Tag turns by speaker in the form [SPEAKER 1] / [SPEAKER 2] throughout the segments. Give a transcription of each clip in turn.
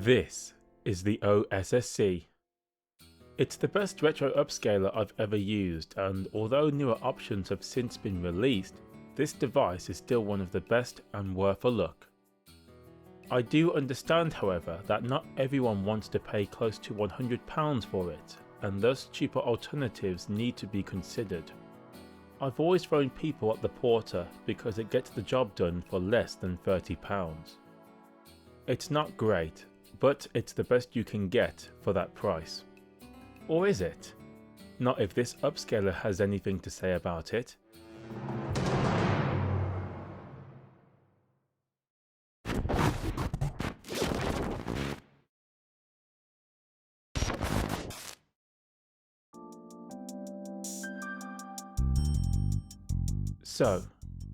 [SPEAKER 1] This is the OSSC. It's the best retro upscaler I've ever used, and although newer options have since been released, this device is still one of the best and worth a look. I do understand, however, that not everyone wants to pay close to £100 for it, and thus cheaper alternatives need to be considered. I've always thrown people at the Portta because it gets the job done for less than £30. It's not great, but it's the best you can get for that price. Or is it? Not if this upscaler has anything to say about it. So,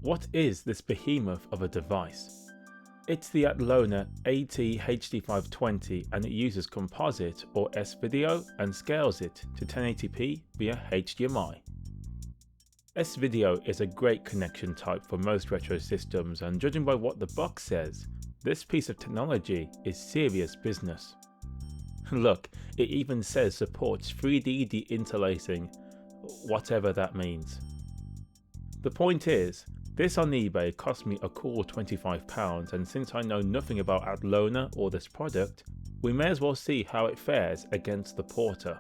[SPEAKER 1] what is this behemoth of a device? It's the Atlona AT-HD520 and it uses composite or S-Video and scales it to 1080p via HDMI. S-Video is a great connection type for most retro systems, and judging by what the box says, this piece of technology is serious business. Look, it even says supports 3D deinterlacing, whatever that means. The point is, this on eBay cost me a cool £25, and since I know nothing about Atlona or this product, we may as well see how it fares against the Portta.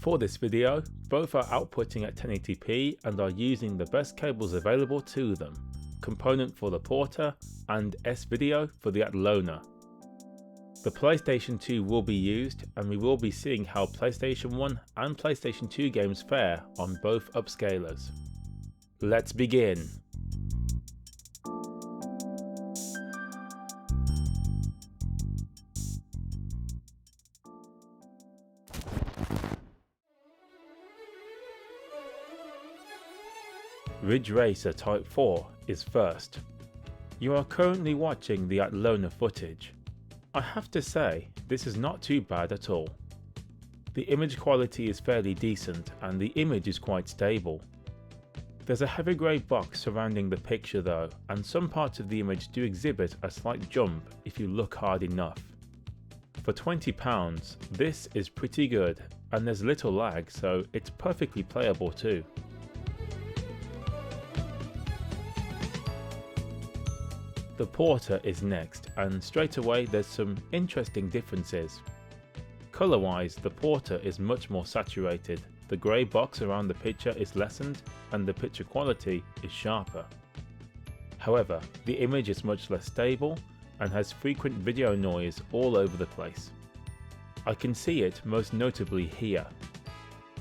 [SPEAKER 1] For this video, both are outputting at 1080p and are using the best cables available to them, component for the Portta and S-Video for the Atlona. The PlayStation 2 will be used, and we will be seeing how PlayStation 1 and PlayStation 2 games fare on both upscalers. Let's begin. Ridge Racer Type 4 is first. You are currently watching the Atlona footage. I have to say, this is not too bad at all. The image quality is fairly decent and the image is quite stable. There's a heavy grey box surrounding the picture though, and some parts of the image do exhibit a slight jump if you look hard enough. For £20, this is pretty good, and there's little lag, so it's perfectly playable too. The Portta is next, and straight away there's some interesting differences. Colour wise, the Portta is much more saturated. The grey box around the picture is lessened and the picture quality is sharper. However, the image is much less stable and has frequent video noise all over the place. I can see it most notably here.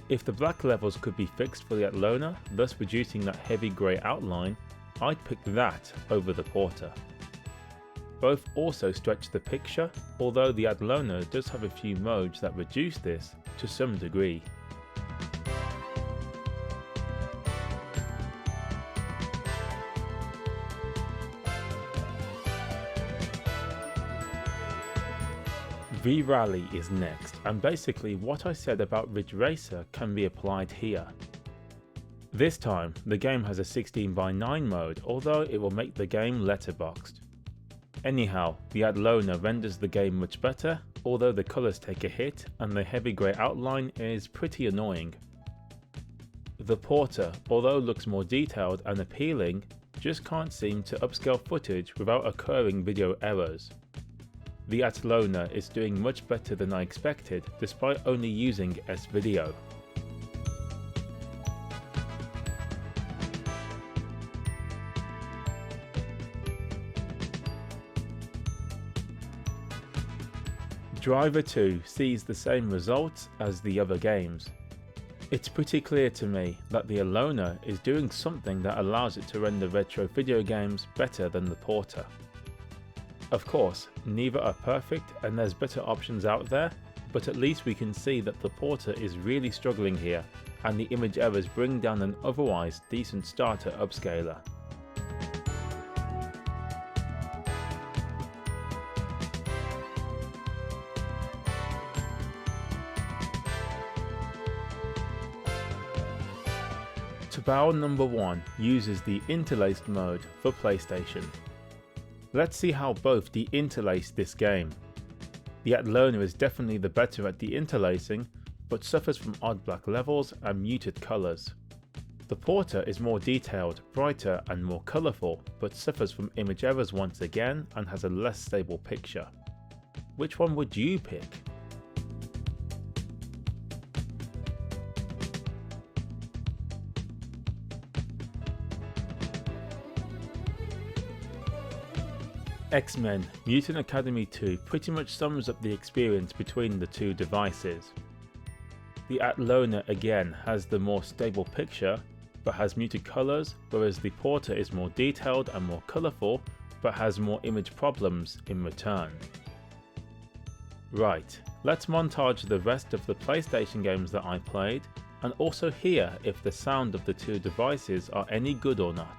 [SPEAKER 1] If the black levels could be fixed for the Atlona, thus reducing that heavy grey outline, I'd pick that over the Portta. Both also stretch the picture, although the Atlona does have a few modes that reduce this to some degree. V-Rally is next, and basically what I said about Ridge Racer can be applied here. This time, the game has a 16:9 mode, although it will make the game letterboxed. Anyhow, the Atlona renders the game much better, although the colours take a hit and the heavy grey outline is pretty annoying. The Portta, although looks more detailed and appealing, just can't seem to upscale footage without occurring video errors. The Atlona is doing much better than I expected, despite only using S-Video. Driver 2 sees the same results as the other games. It's pretty clear to me that the Atlona is doing something that allows it to render retro video games better than the Portta. Of course, neither are perfect and there's better options out there, but at least we can see that the Portta is really struggling here, and the image errors bring down an otherwise decent starter upscaler. Tobal No. 1 uses the interlaced mode for PlayStation. Let's see how both deinterlace this game. The Atlona is definitely the better at the interlacing, but suffers from odd black levels and muted colours. The Portta is more detailed, brighter and more colourful, but suffers from image errors once again and has a less stable picture. Which one would you pick? X-Men Mutant Academy 2 pretty much sums up the experience between the two devices. The Atlona again has the more stable picture, but has muted colours, whereas the Portta is more detailed and more colourful, but has more image problems in return. Right, let's montage the rest of the PlayStation games that I played, and also hear if the sound of the two devices are any good or not.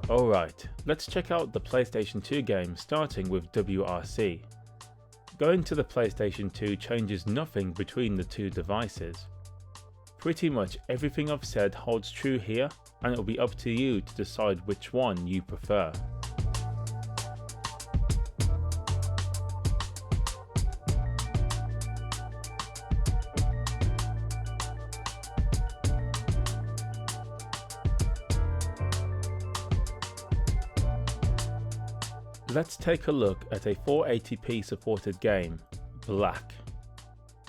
[SPEAKER 1] Alright, let's check out the PlayStation 2 game starting with WRC. Going to the PlayStation 2 changes nothing between the two devices. Pretty much everything I've said holds true here, and it'll be up to you to decide which one you prefer. Let's take a look at a 480p supported game, Black.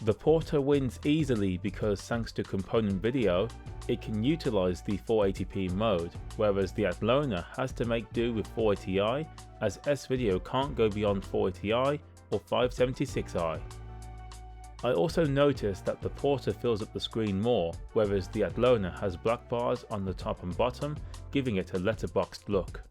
[SPEAKER 1] The Portta wins easily because thanks to component video, it can utilise the 480p mode, whereas the Atlona has to make do with 480i as S-Video can't go beyond 480i or 576i. I also noticed that the Portta fills up the screen more, whereas the Atlona has black bars on the top and bottom, giving it a letterboxed look.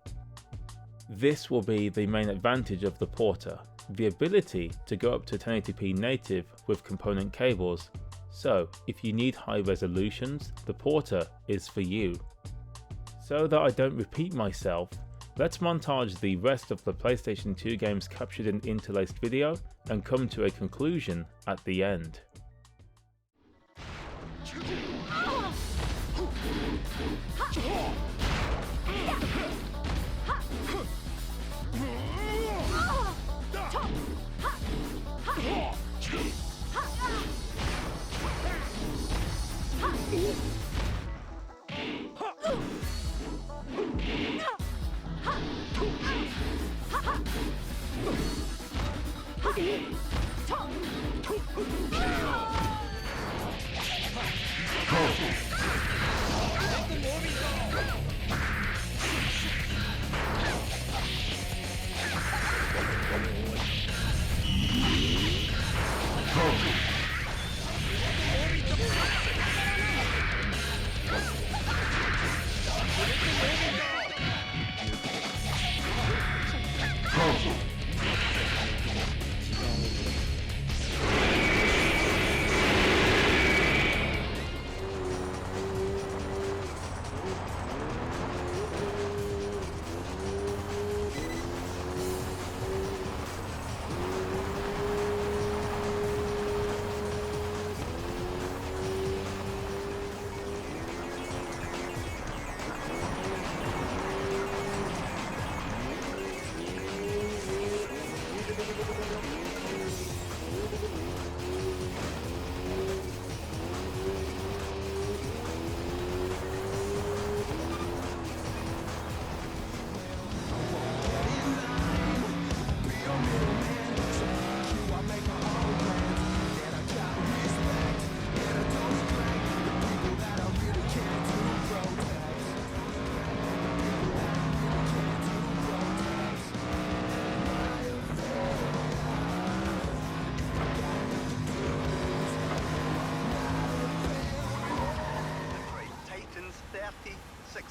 [SPEAKER 1] This will be the main advantage of the Portta, the ability to go up to 1080p native with component cables, so if you need high resolutions, the Portta is for you. So that I don't repeat myself, Let's montage the rest of the PlayStation 2 games captured in interlaced video and come to a conclusion at the end.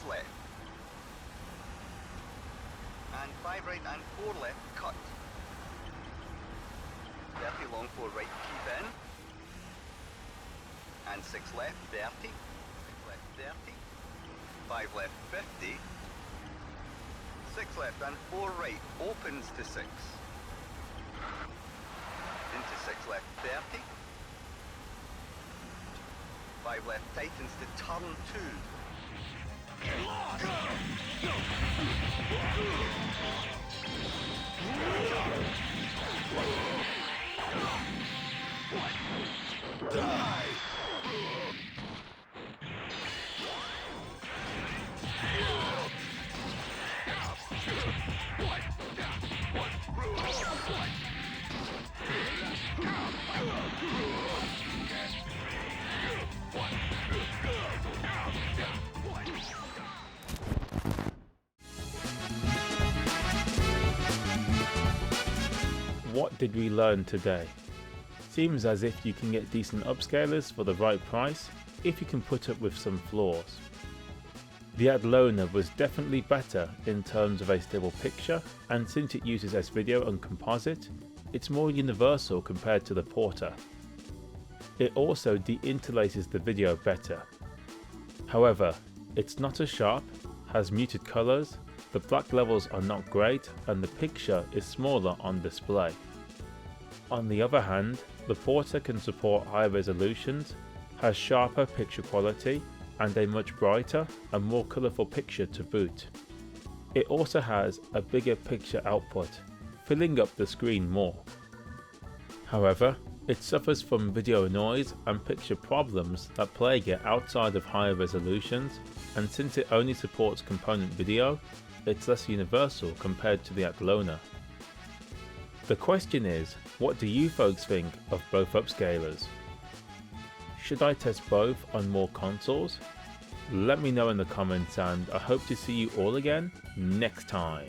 [SPEAKER 2] left. And 5 right and 4 left, cut. 30 long, 4 right, keep in. And 6 left, 30. 6 left, 30. 5 left, 50. 6 left and 4 right, opens to 6. Into 6 left, 30. 5 left, tightens to turn 2.
[SPEAKER 1] What did we learn today? Seems as if you can get decent upscalers for the right price if you can put up with some flaws. The Atlona was definitely better in terms of a stable picture, and since it uses S-Video and composite, it's more universal compared to the Portta. It also deinterlaces the video better. However, it's not as sharp, has muted colours, the black levels are not great, and the picture is smaller on display. On the other hand, the Portta can support higher resolutions, has sharper picture quality, and a much brighter and more colourful picture to boot. It also has a bigger picture output, filling up the screen more. However, it suffers from video noise and picture problems that plague it outside of higher resolutions, and since it only supports component video, it's less universal compared to the Atlona. The question is, what do you folks think of both upscalers? Should I test both on more consoles? Let me know in the comments, and I hope to see you all again next time.